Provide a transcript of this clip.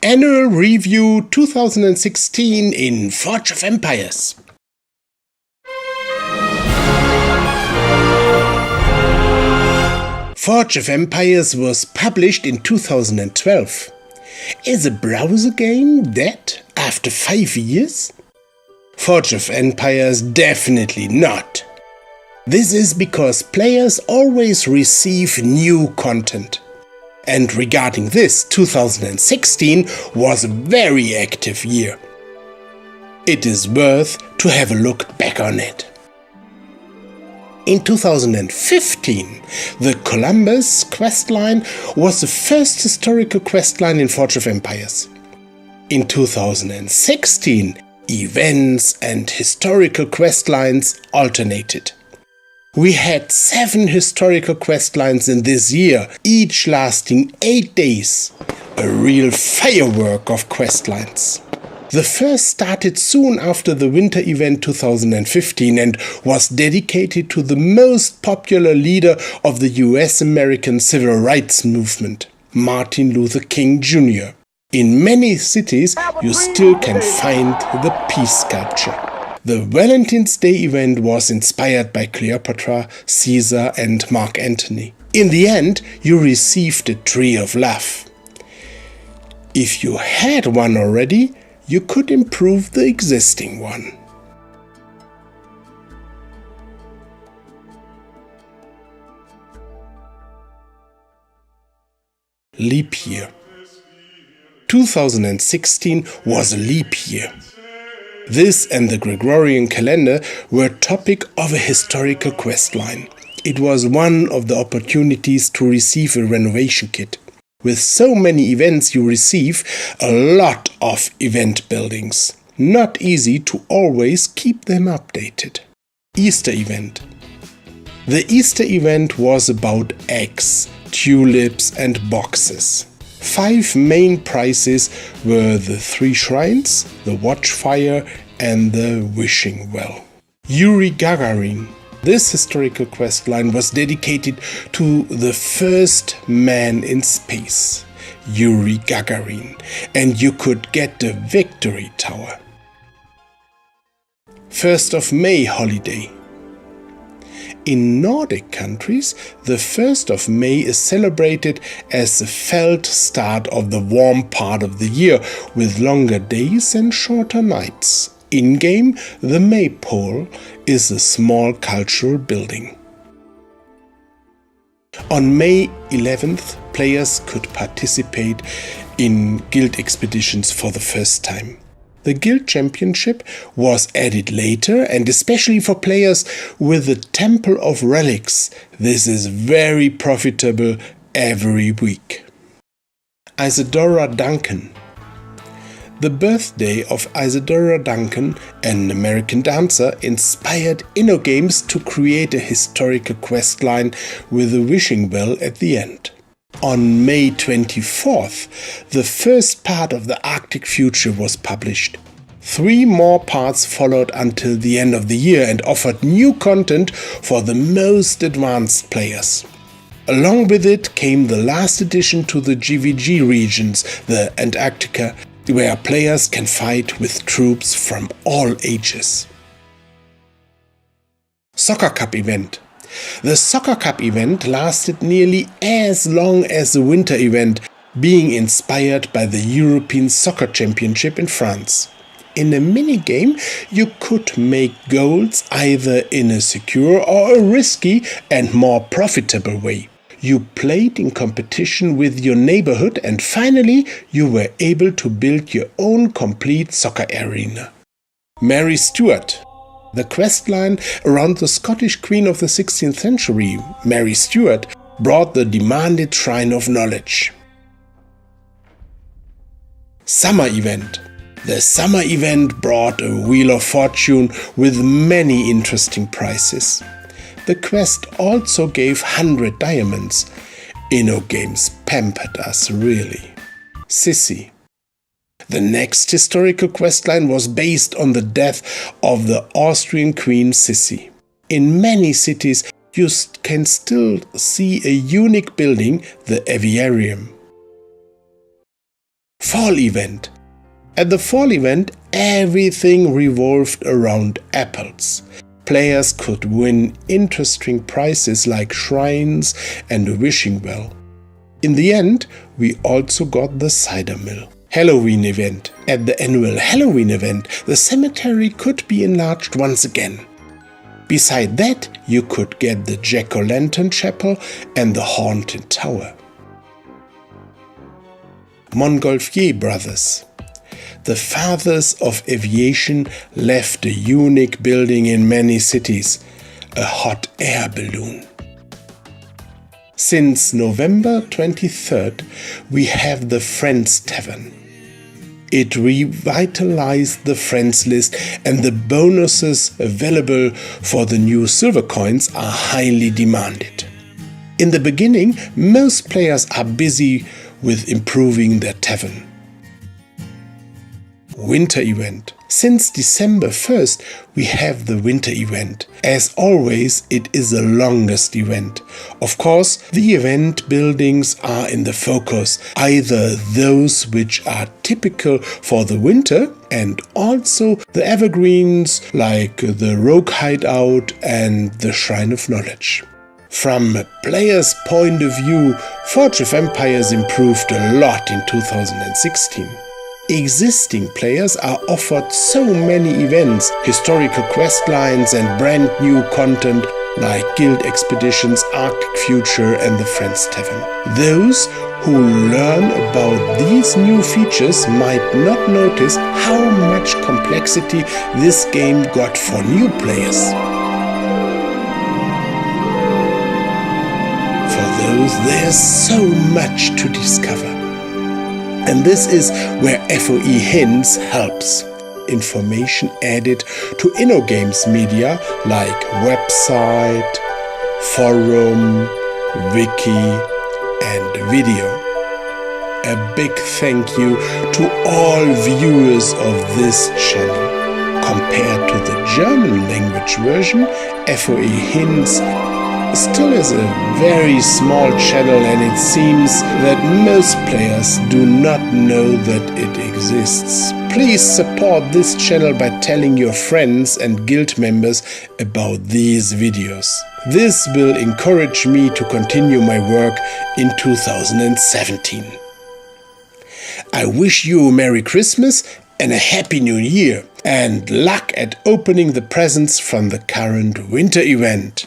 Annual Review 2016 in Forge of Empires. Forge of Empires was published in 2012. Is a browser game dead after 5 years? Forge of Empires definitely not. This is because players always receive new content. And regarding this, 2016 was a very active year. It is worth to have a look back on it. In 2015, the Columbus questline was the first historical questline in Forge of Empires. In 2016, events and historical questlines alternated. We had 7 historical questlines in this year, each lasting 8 days. A real firework of questlines. The first started soon after the Winter Event 2015 and was dedicated to the most popular leader of the US-American civil rights movement, Martin Luther King Jr. In many cities, you still can find the peace sculpture. The Valentines Day Event was inspired by Cleopatra, Caesar and Mark Antony. In the end, you received a Tree of Love. If you had one already, you could improve the existing one. Leap year. 2016 was a leap year. This and the Gregorian calendar were topic of a historical questline. It was one of the opportunities to receive a renovation kit. With so many events you receive a lot of event buildings. Not easy to always keep them updated. Easter event. The Easter event was about eggs, tulips and boxes. 5 main prizes were the 3 shrines, the watchfire and the wishing well. Yuri Gagarin. This historical questline was dedicated to the first man in space, Yuri Gagarin, and you could get the Victory Tower. 1st of May holiday. In Nordic countries, the 1st of May is celebrated as the felt start of the warm part of the year, with longer days and shorter nights. In-game, the Maypole is a small cultural building. On May 11th, players could participate in guild expeditions for the first time. The guild championship was added later, and especially for players with the Temple of Relics, this is very profitable every week. Isadora Duncan. The birthday of Isadora Duncan, an American dancer, inspired InnoGames to create a historical questline with a wishing well at the end. On May 24th, the first part of the Arctic Future was published. 3 more parts followed until the end of the year and offered new content for the most advanced players. Along with it came the last addition to the GVG regions, the Antarctica, where players can fight with troops from all ages. Soccer Cup event. The Soccer Cup event lasted nearly as long as the Winter event, being inspired by the European Soccer Championship in France. In a minigame, you could make goals either in a secure or a risky and more profitable way. You played in competition with your neighborhood, and finally you were able to build your own complete soccer arena. Mary Stewart. The questline around the Scottish Queen of the 16th century, Mary Stewart, brought the demanded Shrine of Knowledge. Summer event. The summer event brought a Wheel of Fortune with many interesting prizes. The quest also gave 100 diamonds. InnoGames pampered us really. Sissy. The next historical questline was based on the death of the Austrian Queen Sissy. In many cities, you can still see a unique building, the Aviarium. Fall Event. At the Fall Event, everything revolved around apples. Players could win interesting prizes like shrines and a wishing well. In the end, we also got the cider mill. Halloween event. At the annual Halloween event, the cemetery could be enlarged once again. Beside that, you could get the Jack-o'-lantern chapel and the haunted tower. Montgolfier brothers. The fathers of aviation left a unique building in many cities, a hot air balloon. Since November 23rd, we have the Friends Tavern. It revitalized the Friends list, and the bonuses available for the new silver coins are highly demanded. In the beginning, most players are busy with improving their tavern. Winter event. Since December 1st, we have the winter event. As always, it is the longest event. Of course, the event buildings are in the focus, either those which are typical for the winter and also the evergreens like the Rogue Hideout and the Shrine of Knowledge. From a player's point of view, Forge of Empires improved a lot in 2016. Existing players are offered so many events, historical quest lines and brand new content like Guild Expeditions, Arctic Future and the Friends Tavern. Those who learn about these new features might not notice how much complexity this game got for new players. For those, there's so much to discover. And this is where FoEhints helps. Information added to InnoGames media like website, forum, wiki and video. A big thank you to all viewers of this channel. Compared to the German language version, FoEhints still is a very small channel, and it seems that most players do not know that it exists. Please support this channel by telling your friends and guild members about these videos. This will encourage me to continue my work in 2017. I wish you a Merry Christmas and a Happy New Year, and luck at opening the presents from the current winter event.